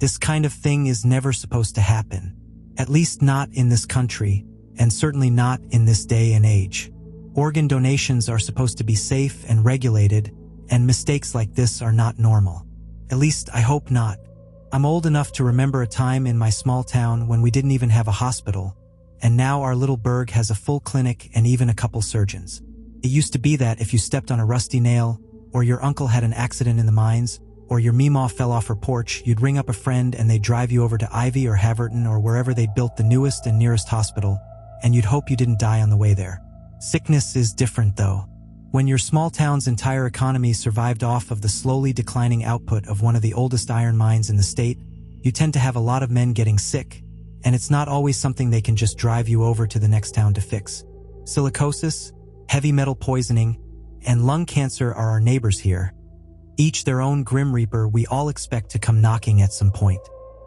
This kind of thing is never supposed to happen. At least not in this country, and certainly not in this day and age. Organ donations are supposed to be safe and regulated, and mistakes like this are not normal. At least I hope not. I'm old enough to remember a time in my small town when we didn't even have a hospital, and now our little burg has a full clinic and even a couple surgeons. It used to be that if you stepped on a rusty nail, or your uncle had an accident in the mines, or your meemaw fell off her porch, you'd ring up a friend and they'd drive you over to Ivy or Haverton or wherever they'd built the newest and nearest hospital, and you'd hope you didn't die on the way there. Sickness is different though. When your small town's entire economy survived off of the slowly declining output of one of the oldest iron mines in the state, you tend to have a lot of men getting sick, and it's not always something they can just drive you over to the next town to fix. Silicosis, heavy metal poisoning, and lung cancer are our neighbors here. Each their own grim reaper we all expect to come knocking at some point.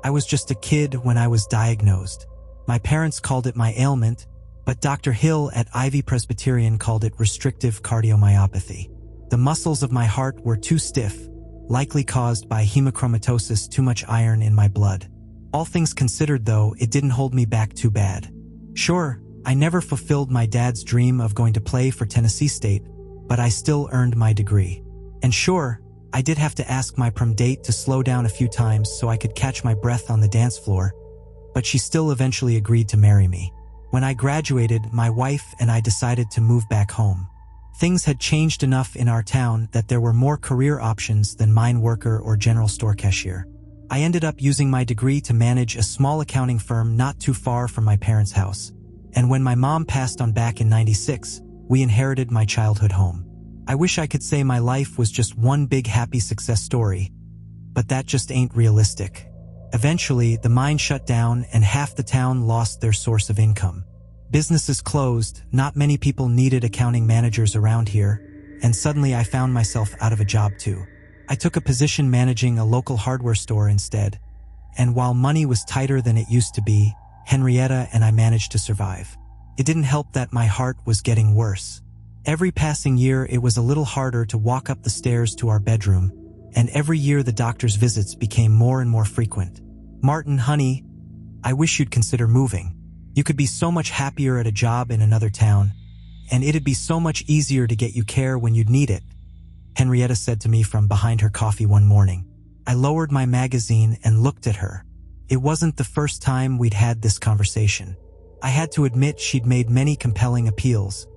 I was just a kid when I was diagnosed. My parents called it my ailment, but Dr. Hill at Ivy Presbyterian called it restrictive cardiomyopathy. The muscles of my heart were too stiff, likely caused by hemochromatosis, too much iron in my blood. All things considered though, it didn't hold me back too bad. Sure, I never fulfilled my dad's dream of going to play for Tennessee State, but I still earned my degree. And sure, I did have to ask my prom date to slow down a few times so I could catch my breath on the dance floor, but she still eventually agreed to marry me. When I graduated, my wife and I decided to move back home. Things had changed enough in our town that there were more career options than mine worker or general store cashier. I ended up using my degree to manage a small accounting firm not too far from my parents' house. And when my mom passed on back in '96, we inherited my childhood home. I wish I could say my life was just one big happy success story, but that just ain't realistic. Eventually, the mine shut down and half the town lost their source of income. Businesses closed, not many people needed accounting managers around here, and suddenly I found myself out of a job too. I took a position managing a local hardware store instead, and while money was tighter than it used to be, Henrietta and I managed to survive. It didn't help that my heart was getting worse. Every passing year, it was a little harder to walk up the stairs to our bedroom, and every year the doctor's visits became more and more frequent. Martin, honey, I wish you'd consider moving. You could be so much happier at a job in another town, and it'd be so much easier to get you care when you'd need it, Henrietta said to me from behind her coffee one morning. I lowered my magazine and looked at her. It wasn't the first time we'd had this conversation. I had to admit she'd made many compelling appeals,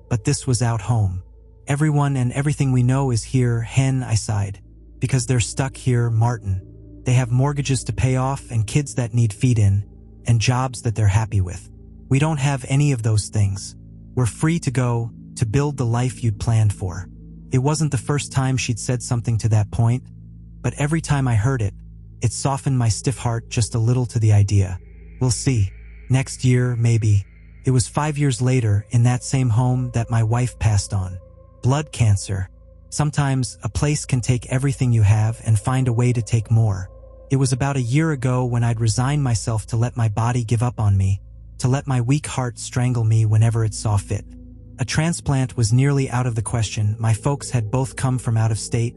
but this was out home. Everyone and everything we know is here, Hen, I sighed. Because they're stuck here, Martin. They have mortgages to pay off and kids that need feed-in, and jobs that they're happy with. We don't have any of those things. We're free to go, to build the life you'd planned for. It wasn't the first time she'd said something to that point, but every time I heard it, it softened my stiff heart just a little to the idea. We'll see. Next year, maybe. It was 5 years later, in that same home, that my wife passed on. Blood cancer. Sometimes, a place can take everything you have and find a way to take more. It was about a year ago when I'd resigned myself to let my body give up on me, to let my weak heart strangle me whenever it saw fit. A transplant was nearly out of the question. My folks had both come from out of state,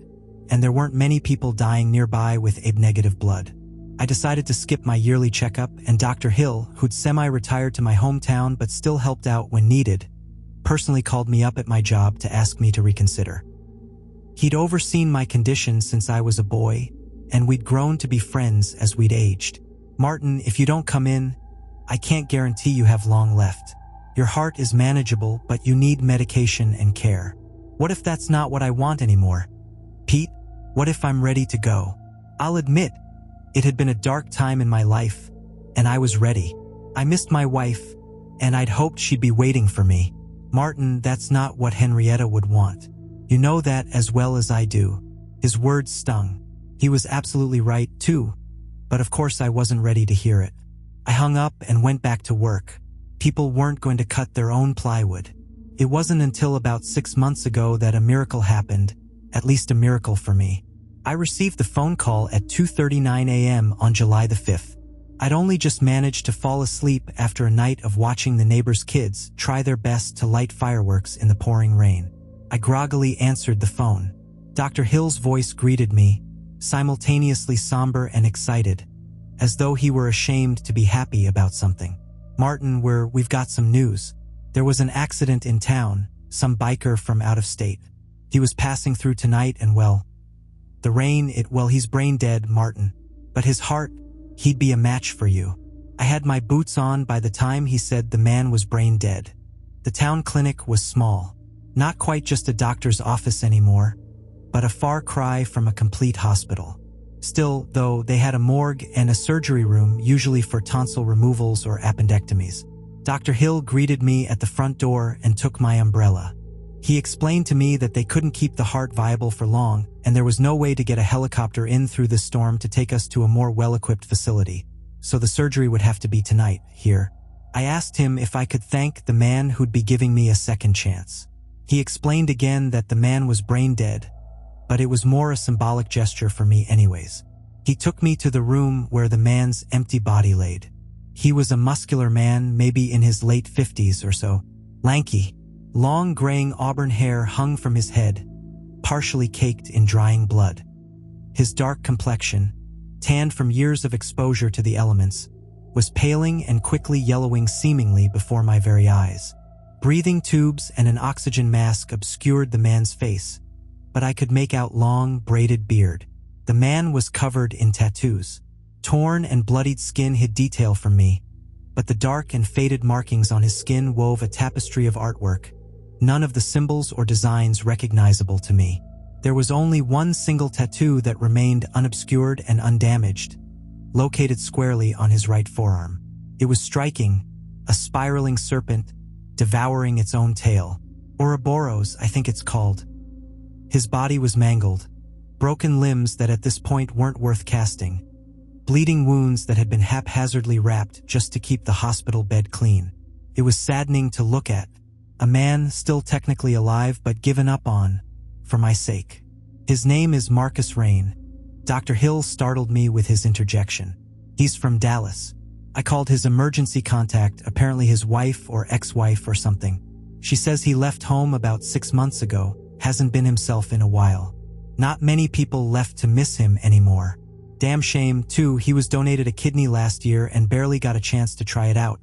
and there weren't many people dying nearby with AB-negative blood. I decided to skip my yearly checkup, and Dr. Hill, who'd semi-retired to my hometown but still helped out when needed, personally called me up at my job to ask me to reconsider. He'd overseen my condition since I was a boy, and we'd grown to be friends as we'd aged. Martin, if you don't come in, I can't guarantee you have long left. Your heart is manageable, but you need medication and care. What if that's not what I want anymore? Pete, what if I'm ready to go? I'll admit, it had been a dark time in my life, and I was ready. I missed my wife, and I'd hoped she'd be waiting for me. Martin, that's not what Henrietta would want. You know that as well as I do. His words stung. He was absolutely right, too, but of course I wasn't ready to hear it. I hung up and went back to work. People weren't going to cut their own plywood. It wasn't until about 6 months ago that a miracle happened, at least a miracle for me. I received the phone call at 2:39 a.m. on July the 5th. I'd only just managed to fall asleep after a night of watching the neighbors' kids try their best to light fireworks in the pouring rain. I groggily answered the phone. Dr. Hill's voice greeted me, simultaneously somber and excited. as though he were ashamed to be happy about something. "Martin, we've got some news. There was an accident in town, some biker from out of state. He was passing through tonight and he's brain dead, Martin. But his heart, he'd be a match for you." I had my boots on by the time he said the man was brain dead. The town clinic was small, not quite just a doctor's office anymore, but a far cry from a complete hospital. Still, though, they had a morgue and a surgery room, usually for tonsil removals or appendectomies. Dr. Hill greeted me at the front door and took my umbrella. He explained to me that they couldn't keep the heart viable for long, and there was no way to get a helicopter in through the storm to take us to a more well-equipped facility, so the surgery would have to be tonight, here. I asked him if I could thank the man who'd be giving me a second chance. He explained again that the man was brain dead, but it was more a symbolic gesture for me anyways. He took me to the room where the man's empty body laid. He was a muscular man, maybe in his late 50s or so, lanky. Long graying auburn hair hung from his head, partially caked in drying blood. His dark complexion, tanned from years of exposure to the elements, was paling and quickly yellowing seemingly before my very eyes. Breathing tubes and an oxygen mask obscured the man's face, but I could make out long, braided beard. The man was covered in tattoos. Torn and bloodied skin hid detail from me, but the dark and faded markings on his skin wove a tapestry of artwork, none of the symbols or designs recognizable to me. There was only one single tattoo that remained unobscured and undamaged, located squarely on his right forearm. It was striking, a spiraling serpent devouring its own tail. Ouroboros, I think it's called. His body was mangled, broken limbs that at this point weren't worth casting, bleeding wounds that had been haphazardly wrapped just to keep the hospital bed clean. It was saddening to look at. A man still technically alive but given up on, for my sake. His name is Marcus Rayne. Dr. Hill startled me with his interjection. He's from Dallas. I called his emergency contact, apparently his wife or ex-wife or something. She says he left home about 6 months ago, hasn't been himself in a while. Not many people left to miss him anymore. Damn shame, too, he was donated a kidney last year and barely got a chance to try it out.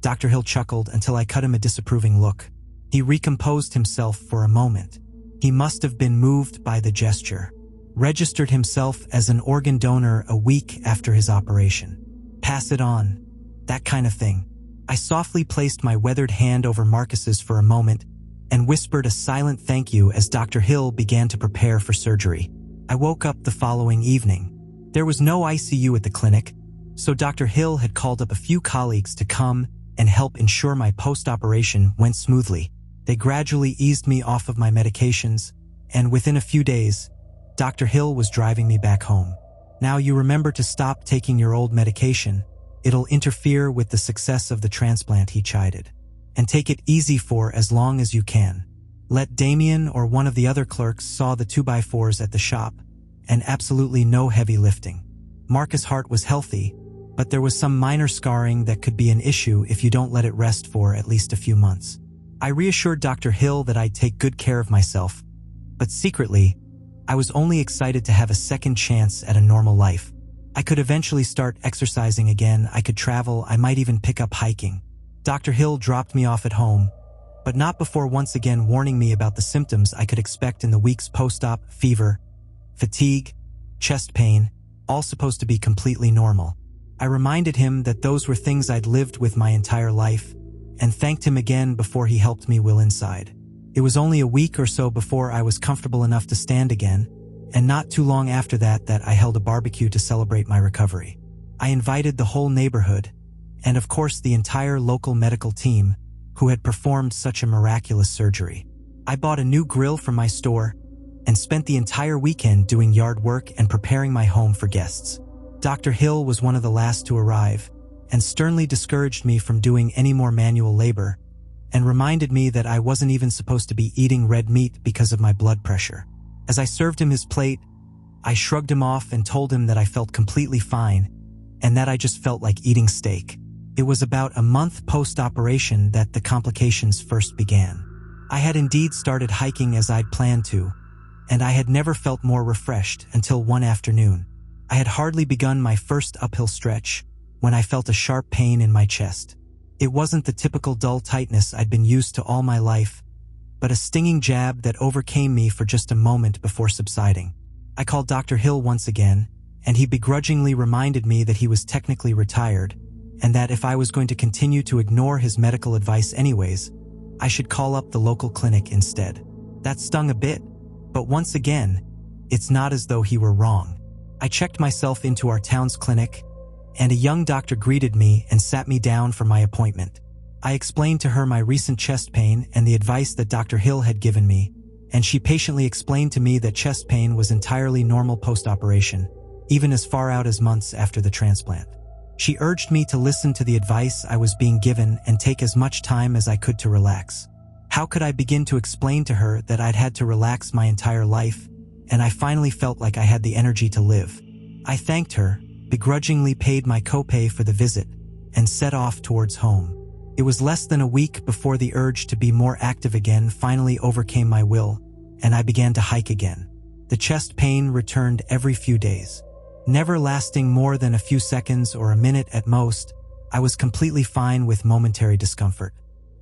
Dr. Hill chuckled until I cut him a disapproving look. He recomposed himself for a moment. He must have been moved by the gesture. Registered himself as an organ donor a week after his operation. Pass it on. That kind of thing. I softly placed my weathered hand over Marcus's for a moment and whispered a silent thank you as Dr. Hill began to prepare for surgery. I woke up the following evening. There was no ICU at the clinic, so Dr. Hill had called up a few colleagues to come and help ensure my post-operation went smoothly. They gradually eased me off of my medications, and within a few days, Dr. Hill was driving me back home. "Now you remember to stop taking your old medication. It'll interfere with the success of the transplant," he chided. "And take it easy for as long as you can. Let Damien or one of the other clerks saw the 2x4s at the shop, and absolutely no heavy lifting." Marcus' heart was healthy, but there was some minor scarring that could be an issue if you don't let it rest for at least a few months. I reassured Dr. Hill that I'd take good care of myself, but secretly, I was only excited to have a second chance at a normal life. I could eventually start exercising again, I could travel, I might even pick up hiking. Dr. Hill dropped me off at home, but not before once again warning me about the symptoms I could expect in the weeks post-op: fever, fatigue, chest pain, all supposed to be completely normal. I reminded him that those were things I'd lived with my entire life, and thanked him again before he helped me will inside. It was only a week or so before I was comfortable enough to stand again, and not too long after that I held a barbecue to celebrate my recovery. I invited the whole neighborhood, and of course the entire local medical team, who had performed such a miraculous surgery. I bought a new grill from my store, and spent the entire weekend doing yard work and preparing my home for guests. Dr. Hill was one of the last to arrive, and sternly discouraged me from doing any more manual labor, and reminded me that I wasn't even supposed to be eating red meat because of my blood pressure. As I served him his plate, I shrugged him off and told him that I felt completely fine, and that I just felt like eating steak. It was about a month post-operation that the complications first began. I had indeed started hiking as I'd planned to, and I had never felt more refreshed until one afternoon. I had hardly begun my first uphill stretch when I felt a sharp pain in my chest. It wasn't the typical dull tightness I'd been used to all my life, but a stinging jab that overcame me for just a moment before subsiding. I called Dr. Hill once again, and he begrudgingly reminded me that he was technically retired, and that if I was going to continue to ignore his medical advice anyways, I should call up the local clinic instead. That stung a bit, but once again, it's not as though he were wrong. I checked myself into our town's clinic, and a young doctor greeted me and sat me down for my appointment. I explained to her my recent chest pain and the advice that Dr. Hill had given me, and she patiently explained to me that chest pain was entirely normal post-operation, even as far out as months after the transplant. She urged me to listen to the advice I was being given and take as much time as I could to relax. How could I begin to explain to her that I'd had to relax my entire life, and I finally felt like I had the energy to live? I thanked her, begrudgingly paid my copay for the visit, and set off towards home. It was less than a week before the urge to be more active again finally overcame my will, and I began to hike again. The chest pain returned every few days. Never lasting more than a few seconds or a minute at most, I was completely fine with momentary discomfort.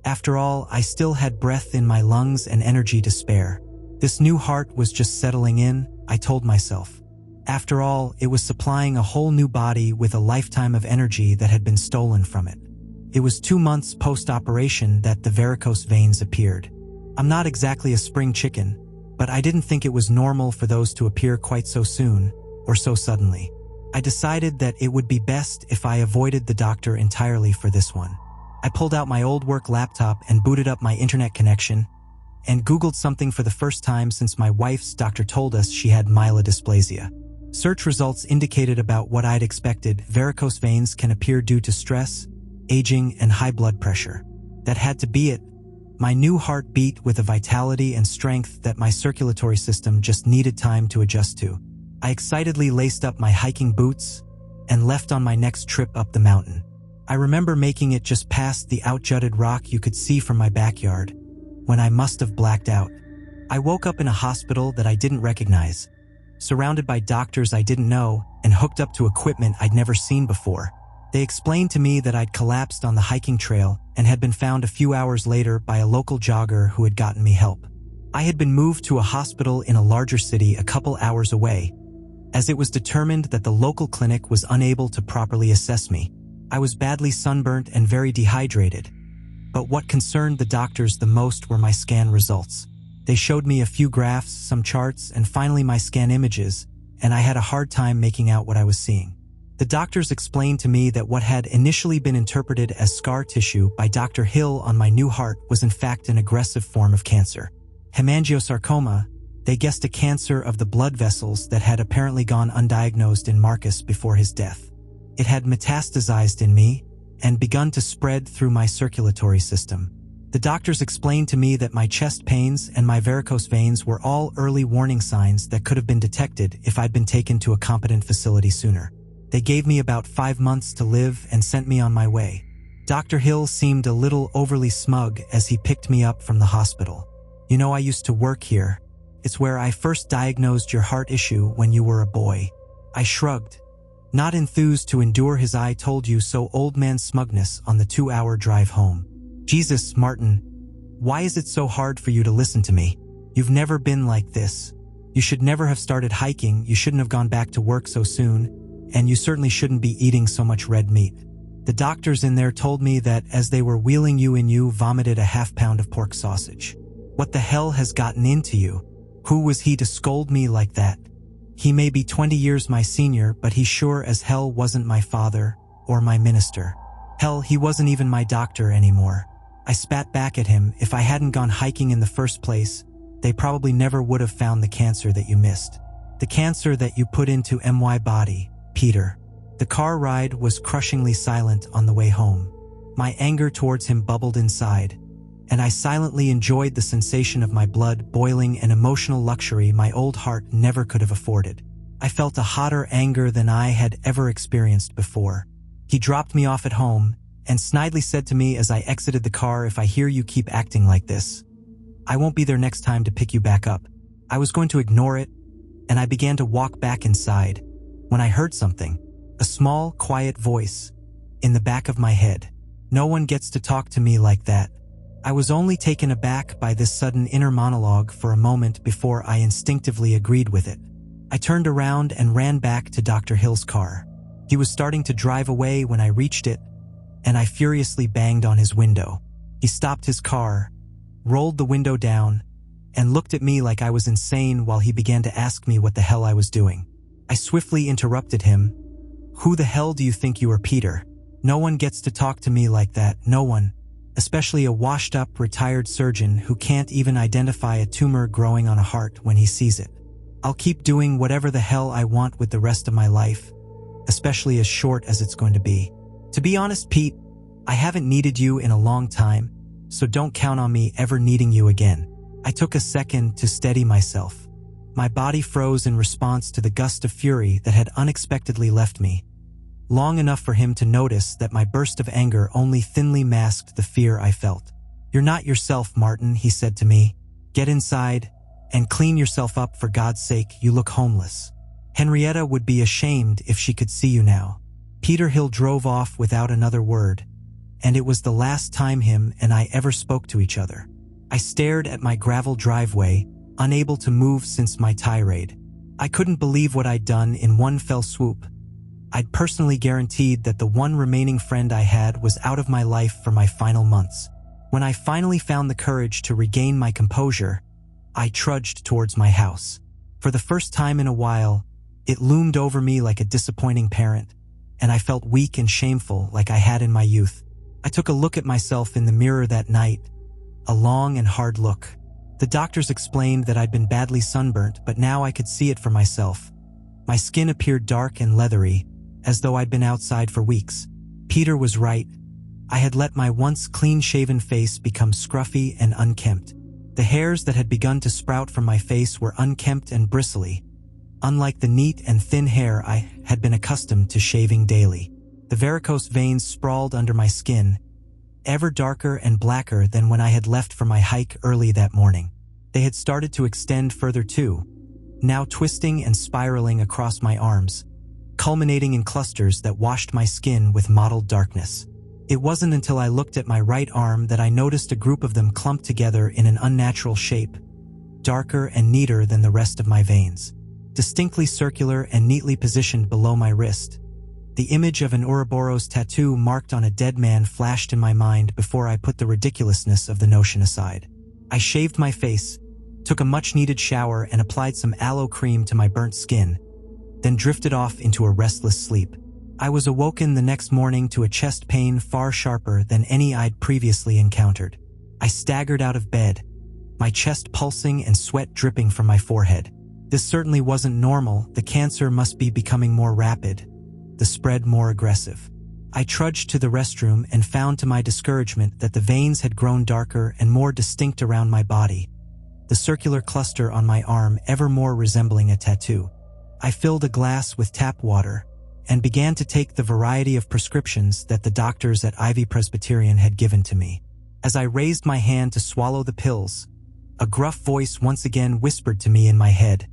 After all, I still had breath in my lungs and energy to spare. This new heart was just settling in, I told myself. After all, it was supplying a whole new body with a lifetime of energy that had been stolen from it. It was 2 months post-operation that the varicose veins appeared. I'm not exactly a spring chicken, but I didn't think it was normal for those to appear quite so soon, or so suddenly. I decided that it would be best if I avoided the doctor entirely for this one. I pulled out my old work laptop and booted up my internet connection, and Googled something for the first time since my wife's doctor told us she had myelodysplasia. Search results indicated about what I'd expected. Varicose veins can appear due to stress, aging, and high blood pressure. That had to be it. My new heart beat with a vitality and strength that my circulatory system just needed time to adjust to. I excitedly laced up my hiking boots and left on my next trip up the mountain. I remember making it just past the outjutted rock you could see from my backyard, when I must have blacked out. I woke up in a hospital that I didn't recognize, surrounded by doctors I didn't know, and hooked up to equipment I'd never seen before. They explained to me that I'd collapsed on the hiking trail and had been found a few hours later by a local jogger who had gotten me help. I had been moved to a hospital in a larger city a couple hours away, as it was determined that the local clinic was unable to properly assess me. I was badly sunburnt and very dehydrated, but what concerned the doctors the most were my scan results. They showed me a few graphs, some charts, and finally my scan images, and I had a hard time making out what I was seeing. The doctors explained to me that what had initially been interpreted as scar tissue by Dr. Hill on my new heart was in fact an aggressive form of cancer. Hemangiosarcoma. They guessed a cancer of the blood vessels that had apparently gone undiagnosed in Marcus before his death. It had metastasized in me and begun to spread through my circulatory system. The doctors explained to me that my chest pains and my varicose veins were all early warning signs that could have been detected if I'd been taken to a competent facility sooner. They gave me about 5 months to live and sent me on my way. Dr. Hill seemed a little overly smug as he picked me up from the hospital. "You know, I used to work here. It's where I first diagnosed your heart issue when you were a boy." I shrugged, not enthused to endure his "I told you so" old man smugness on the 2-hour drive home. "Jesus, Martin, why is it so hard for you to listen to me? You've never been like this. You should never have started hiking, you shouldn't have gone back to work so soon, and you certainly shouldn't be eating so much red meat. The doctors in there told me that as they were wheeling you in, you vomited a half-pound of pork sausage. What the hell has gotten into you? Who was he to scold me like that? He may be 20 years my senior, but he sure as hell wasn't my father or my minister. Hell, he wasn't even my doctor anymore." I spat back at him. "If I hadn't gone hiking in the first place, they probably never would have found the cancer that you missed. The cancer that you put into my body, Peter." The car ride was crushingly silent on the way home. My anger towards him bubbled inside, and I silently enjoyed the sensation of my blood boiling, an emotional luxury my old heart never could have afforded. I felt a hotter anger than I had ever experienced before. He dropped me off at home and snidely said to me as I exited the car, "If I hear you keep acting like this, I won't be there next time to pick you back up." I was going to ignore it, and I began to walk back inside, when I heard something, a small, quiet voice in the back of my head. No one gets to talk to me like that. I was only taken aback by this sudden inner monologue for a moment before I instinctively agreed with it. I turned around and ran back to Dr. Hill's car. He was starting to drive away when I reached it, and I furiously banged on his window. He stopped his car, rolled the window down, and looked at me like I was insane while he began to ask me what the hell I was doing. I swiftly interrupted him. "Who the hell do you think you are, Peter? No one gets to talk to me like that, no one. Especially a washed-up retired surgeon who can't even identify a tumor growing on a heart when he sees it. I'll keep doing whatever the hell I want with the rest of my life, especially as short as it's going to be. To be honest, Pete, I haven't needed you in a long time, so don't count on me ever needing you again." I took a second to steady myself. My body froze in response to the gust of fury that had unexpectedly left me, long enough for him to notice that my burst of anger only thinly masked the fear I felt. "You're not yourself, Martin," he said to me. "Get inside and clean yourself up, for God's sake, you look homeless. Henrietta would be ashamed if she could see you now." Peter Hill drove off without another word, and it was the last time him and I ever spoke to each other. I stared at my gravel driveway, unable to move since my tirade. I couldn't believe what I'd done in one fell swoop. I'd personally guaranteed that the one remaining friend I had was out of my life for my final months. When I finally found the courage to regain my composure, I trudged towards my house. For the first time in a while, it loomed over me like a disappointing parent, and I felt weak and shameful like I had in my youth. I took a look at myself in the mirror that night, a long and hard look. The doctors explained that I'd been badly sunburnt, but now I could see it for myself. My skin appeared dark and leathery, as though I'd been outside for weeks. Peter was right. I had let my once clean-shaven face become scruffy and unkempt. The hairs that had begun to sprout from my face were unkempt and bristly, unlike the neat and thin hair I had been accustomed to shaving daily. The varicose veins sprawled under my skin, ever darker and blacker than when I had left for my hike early that morning. They had started to extend further too, now twisting and spiraling across my arms, culminating in clusters that washed my skin with mottled darkness. It wasn't until I looked at my right arm that I noticed a group of them clumped together in an unnatural shape, darker and neater than the rest of my veins. Distinctly circular and neatly positioned below my wrist, the image of an Ouroboros tattoo marked on a dead man flashed in my mind before I put the ridiculousness of the notion aside. I shaved my face, took a much-needed shower and applied some aloe cream to my burnt skin, then drifted off into a restless sleep. I was awoken the next morning to a chest pain far sharper than any I'd previously encountered. I staggered out of bed, my chest pulsing and sweat dripping from my forehead. This certainly wasn't normal. The cancer must be becoming more rapid, the spread more aggressive. I trudged to the restroom and found to my discouragement that the veins had grown darker and more distinct around my body, the circular cluster on my arm ever more resembling a tattoo. I filled a glass with tap water and began to take the variety of prescriptions that the doctors at Ivy Presbyterian had given to me. As I raised my hand to swallow the pills, a gruff voice once again whispered to me in my head,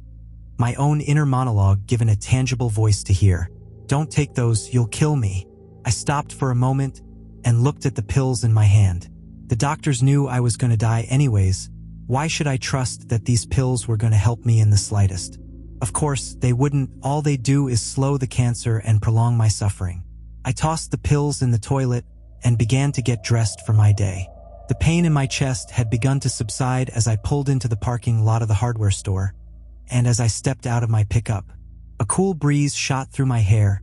my own inner monologue given a tangible voice to hear. "Don't take those, you'll kill me." I stopped for a moment and looked at the pills in my hand. The doctors knew I was going to die anyways. Why should I trust that these pills were going to help me in the slightest? Of course, they wouldn't. All they do is slow the cancer and prolong my suffering. I tossed the pills in the toilet and began to get dressed for my day. The pain in my chest had begun to subside as I pulled into the parking lot of the hardware store, and as I stepped out of my pickup, a cool breeze shot through my hair,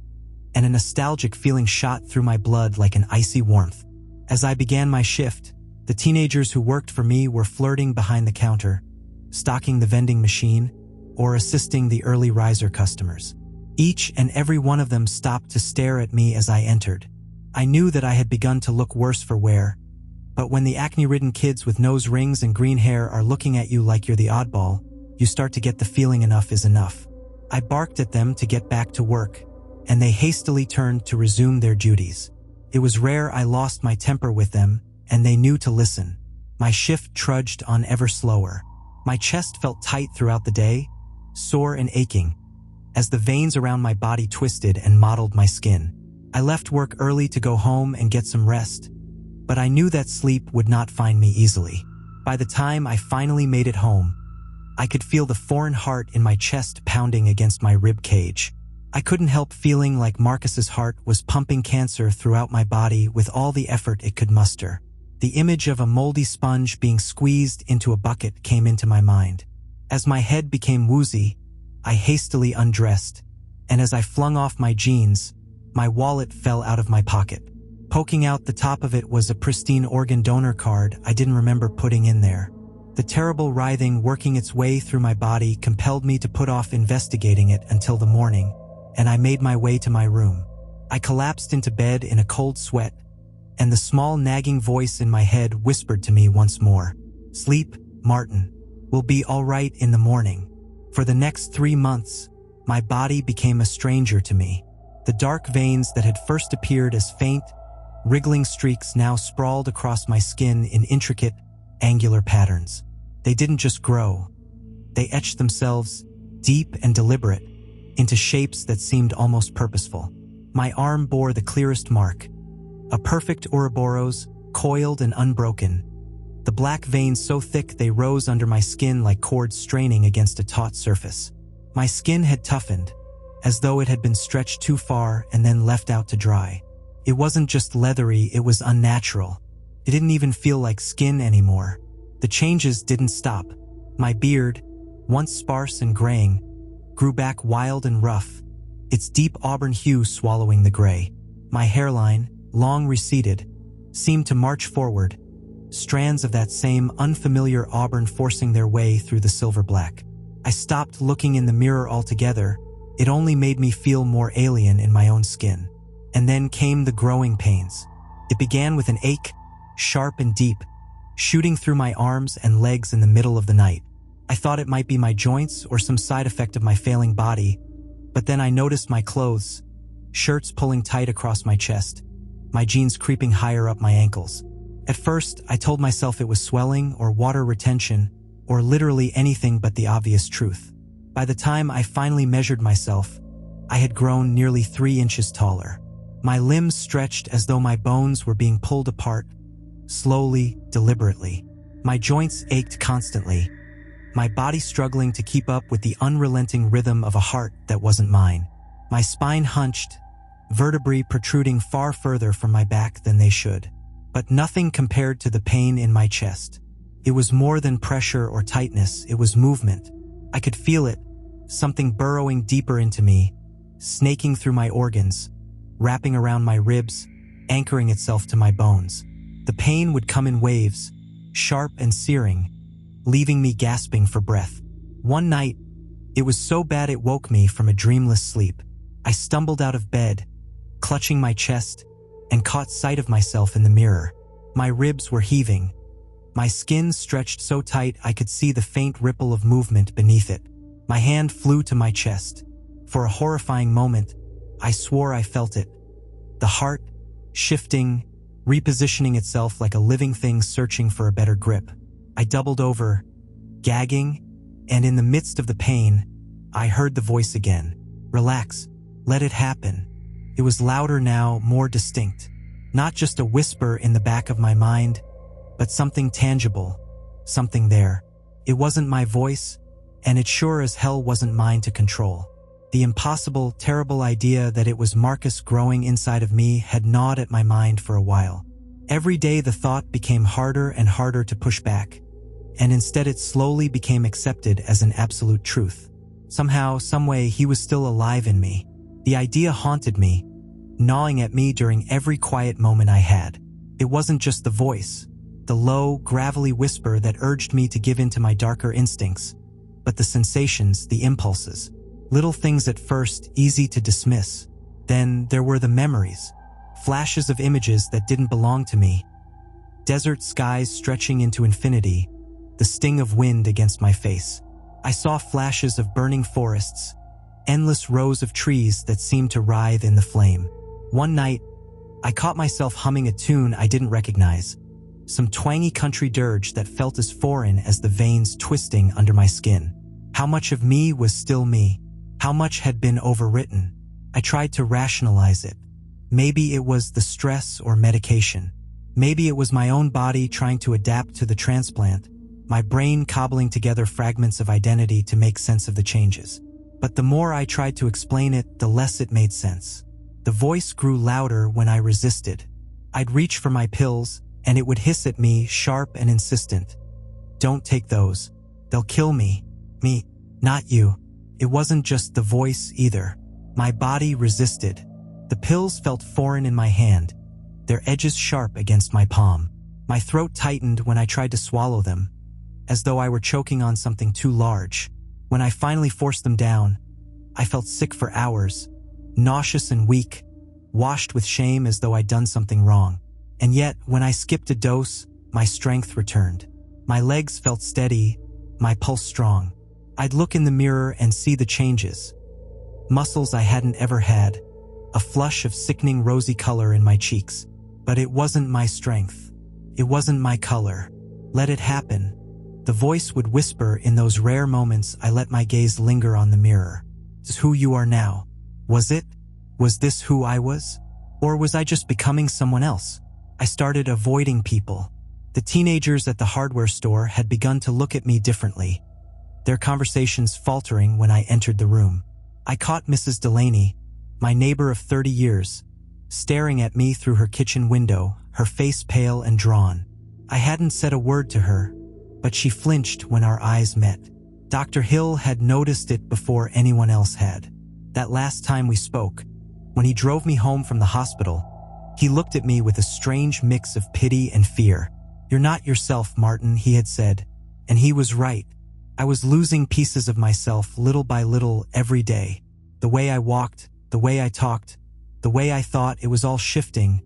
and a nostalgic feeling shot through my blood like an icy warmth. As I began my shift, the teenagers who worked for me were flirting behind the counter, stocking the vending machine, or assisting the early riser customers. Each and every one of them stopped to stare at me as I entered. I knew that I had begun to look worse for wear, but when the acne-ridden kids with nose rings and green hair are looking at you like you're the oddball, you start to get the feeling enough is enough. I barked at them to get back to work, and they hastily turned to resume their duties. It was rare I lost my temper with them, and they knew to listen. My shift trudged on ever slower. My chest felt tight throughout the day, sore and aching, as the veins around my body twisted and mottled my skin. I left work early to go home and get some rest, but I knew that sleep would not find me easily. By the time I finally made it home, I could feel the foreign heart in my chest pounding against my rib cage. I couldn't help feeling like Marcus's heart was pumping cancer throughout my body with all the effort it could muster. The image of a moldy sponge being squeezed into a bucket came into my mind. As my head became woozy, I hastily undressed, and as I flung off my jeans, my wallet fell out of my pocket. Poking out the top of it was a pristine organ donor card I didn't remember putting in there. The terrible writhing working its way through my body compelled me to put off investigating it until the morning, and I made my way to my room. I collapsed into bed in a cold sweat, and the small nagging voice in my head whispered to me once more, "Sleep, Martin. We'll be all right in the morning." For the next 3 months, my body became a stranger to me. The dark veins that had first appeared as faint, wriggling streaks now sprawled across my skin in intricate, angular patterns. They didn't just grow. They etched themselves, deep and deliberate, into shapes that seemed almost purposeful. My arm bore the clearest mark, a perfect Ouroboros, coiled and unbroken. The black veins so thick they rose under my skin like cords straining against a taut surface. My skin had toughened, as though it had been stretched too far and then left out to dry. It wasn't just leathery, it was unnatural. It didn't even feel like skin anymore. The changes didn't stop. My beard, once sparse and graying, grew back wild and rough, its deep auburn hue swallowing the gray. My hairline, long receded, seemed to march forward, strands of that same unfamiliar auburn forcing their way through the silver black. I stopped looking in the mirror altogether. It only made me feel more alien in my own skin. And then came the growing pains. It began with an ache, sharp and deep, shooting through my arms and legs in the middle of the night. I thought it might be my joints or some side effect of my failing body, but then I noticed my clothes, shirts pulling tight across my chest, my jeans creeping higher up my ankles. At first, I told myself it was swelling or water retention, or literally anything but the obvious truth. By the time I finally measured myself, I had grown nearly 3 inches taller. My limbs stretched as though my bones were being pulled apart, slowly, deliberately. My joints ached constantly, my body struggling to keep up with the unrelenting rhythm of a heart that wasn't mine. My spine hunched, vertebrae protruding far further from my back than they should. But nothing compared to the pain in my chest. It was more than pressure or tightness, it was movement. I could feel it, something burrowing deeper into me, snaking through my organs, wrapping around my ribs, anchoring itself to my bones. The pain would come in waves, sharp and searing, leaving me gasping for breath. One night, it was so bad it woke me from a dreamless sleep. I stumbled out of bed, clutching my chest, and caught sight of myself in the mirror. My ribs were heaving. My skin stretched so tight I could see the faint ripple of movement beneath it. My hand flew to my chest. For a horrifying moment, I swore I felt it. The heart, shifting, repositioning itself like a living thing searching for a better grip. I doubled over, gagging, and in the midst of the pain, I heard the voice again. "Relax, let it happen." It was louder now, more distinct. Not just a whisper in the back of my mind, but something tangible, something there. It wasn't my voice, and it sure as hell wasn't mine to control. The impossible, terrible idea that it was Marcus growing inside of me had gnawed at my mind for a while. Every day the thought became harder and harder to push back, and instead it slowly became accepted as an absolute truth. Somehow, someway, he was still alive in me. The idea haunted me, gnawing at me during every quiet moment I had. It wasn't just the voice, the low, gravelly whisper that urged me to give in to my darker instincts, but the sensations, the impulses. Little things at first, easy to dismiss. Then there were the memories, flashes of images that didn't belong to me. Desert skies stretching into infinity, the sting of wind against my face. I saw flashes of burning forests, endless rows of trees that seemed to writhe in the flame. One night, I caught myself humming a tune I didn't recognize, some twangy country dirge that felt as foreign as the veins twisting under my skin. How much of me was still me? How much had been overwritten? I tried to rationalize it. Maybe it was the stress or medication. Maybe it was my own body trying to adapt to the transplant, my brain cobbling together fragments of identity to make sense of the changes. But the more I tried to explain it, the less it made sense. The voice grew louder when I resisted. I'd reach for my pills, and it would hiss at me, sharp and insistent. Don't take those. They'll kill me. Me, not you. It wasn't just the voice either. My body resisted. The pills felt foreign in my hand, their edges sharp against my palm. My throat tightened when I tried to swallow them, as though I were choking on something too large. When I finally forced them down, I felt sick for hours, nauseous and weak, washed with shame as though I'd done something wrong. And yet, when I skipped a dose, my strength returned. My legs felt steady, my pulse strong. I'd look in the mirror and see the changes. Muscles I hadn't ever had, a flush of sickening rosy color in my cheeks. But it wasn't my strength. It wasn't my color. Let it happen. The voice would whisper in those rare moments I let my gaze linger on the mirror. This is who you are now. Was it? Was this who I was? Or was I just becoming someone else? I started avoiding people. The teenagers at the hardware store had begun to look at me differently, their conversations faltering when I entered the room. I caught Mrs. Delaney, my neighbor of 30 years, staring at me through her kitchen window, her face pale and drawn. I hadn't said a word to her, but she flinched when our eyes met. Dr. Hill had noticed it before anyone else had. That last time we spoke, when he drove me home from the hospital, he looked at me with a strange mix of pity and fear. "You're not yourself, Martin," he had said, and he was right. I was losing pieces of myself little by little every day. The way I walked, the way I talked, the way I thought, it was all shifting,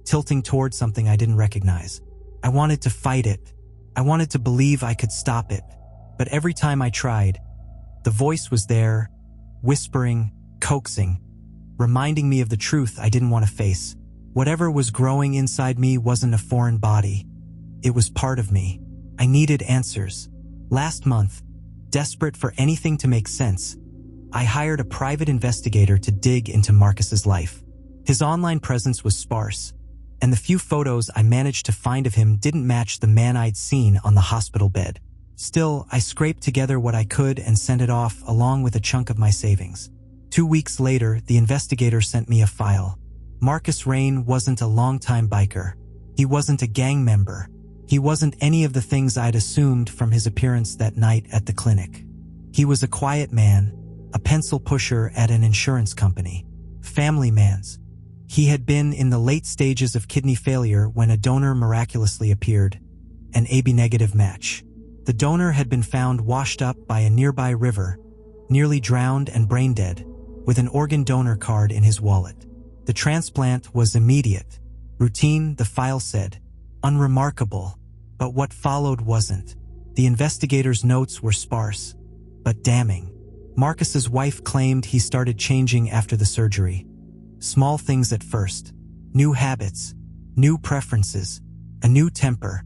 tilting toward something I didn't recognize. I wanted to fight it. I wanted to believe I could stop it. But every time I tried, the voice was there, whispering, coaxing, reminding me of the truth I didn't want to face. Whatever was growing inside me wasn't a foreign body. It was part of me. I needed answers. Last month, desperate for anything to make sense, I hired a private investigator to dig into Marcus's life. His online presence was sparse, and the few photos I managed to find of him didn't match the man I'd seen on the hospital bed. Still, I scraped together what I could and sent it off along with a chunk of my savings. 2 weeks later, the investigator sent me a file. Marcus Rayne wasn't a longtime biker. He wasn't a gang member. He wasn't any of the things I'd assumed from his appearance that night at the clinic. He was a quiet man, a pencil pusher at an insurance company. Family man's. He had been in the late stages of kidney failure when a donor miraculously appeared, an AB-negative match. The donor had been found washed up by a nearby river, nearly drowned and brain dead, with an organ donor card in his wallet. The transplant was immediate. Routine, the file said. Unremarkable. But what followed wasn't. The investigator's notes were sparse, but damning. Marcus's wife claimed he started changing after the surgery. Small things at first. New habits, new preferences, a new temper.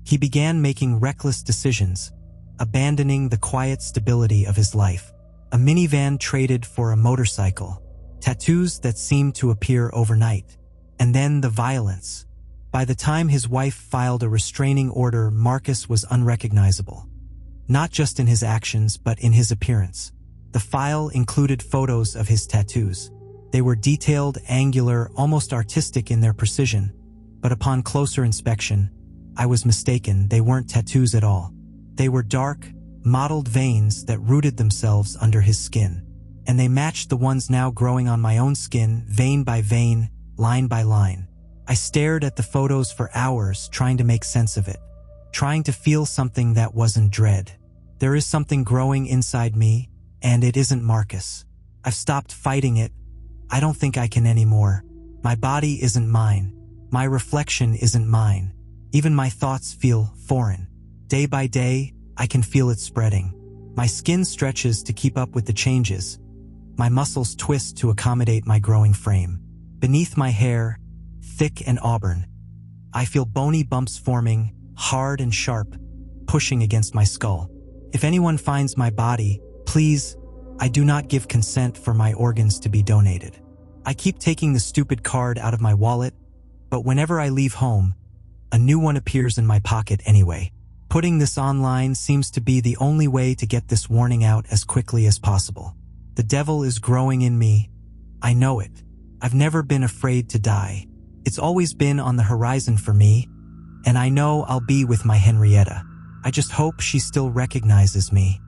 He began making reckless decisions, abandoning the quiet stability of his life. A minivan traded for a motorcycle. Tattoos that seemed to appear overnight. And then the violence. By the time his wife filed a restraining order, Marcus was unrecognizable. Not just in his actions, but in his appearance. The file included photos of his tattoos. They were detailed, angular, almost artistic in their precision. But upon closer inspection, I was mistaken. They weren't tattoos at all. They were dark, mottled veins that rooted themselves under his skin. And they matched the ones now growing on my own skin, vein by vein, line by line. I stared at the photos for hours, trying to make sense of it, trying to feel something that wasn't dread. There is something growing inside me, and it isn't Marcus. I've stopped fighting it. I don't think I can anymore. My body isn't mine. My reflection isn't mine. Even my thoughts feel foreign. Day by day, I can feel it spreading. My skin stretches to keep up with the changes. My muscles twist to accommodate my growing frame. Beneath my hair, thick and auburn, I feel bony bumps forming, hard and sharp, pushing against my skull. If anyone finds my body, please I do not give consent for my organs to be donated. I keep taking the stupid card out of my wallet, but whenever I leave home, a new one appears in my pocket anyway. Putting this online seems to be the only way to get this warning out as quickly as possible. The devil is growing in me. I know it. I've never been afraid to die. It's always been on the horizon for me, and I know I'll be with my Henrietta. I just hope she still recognizes me.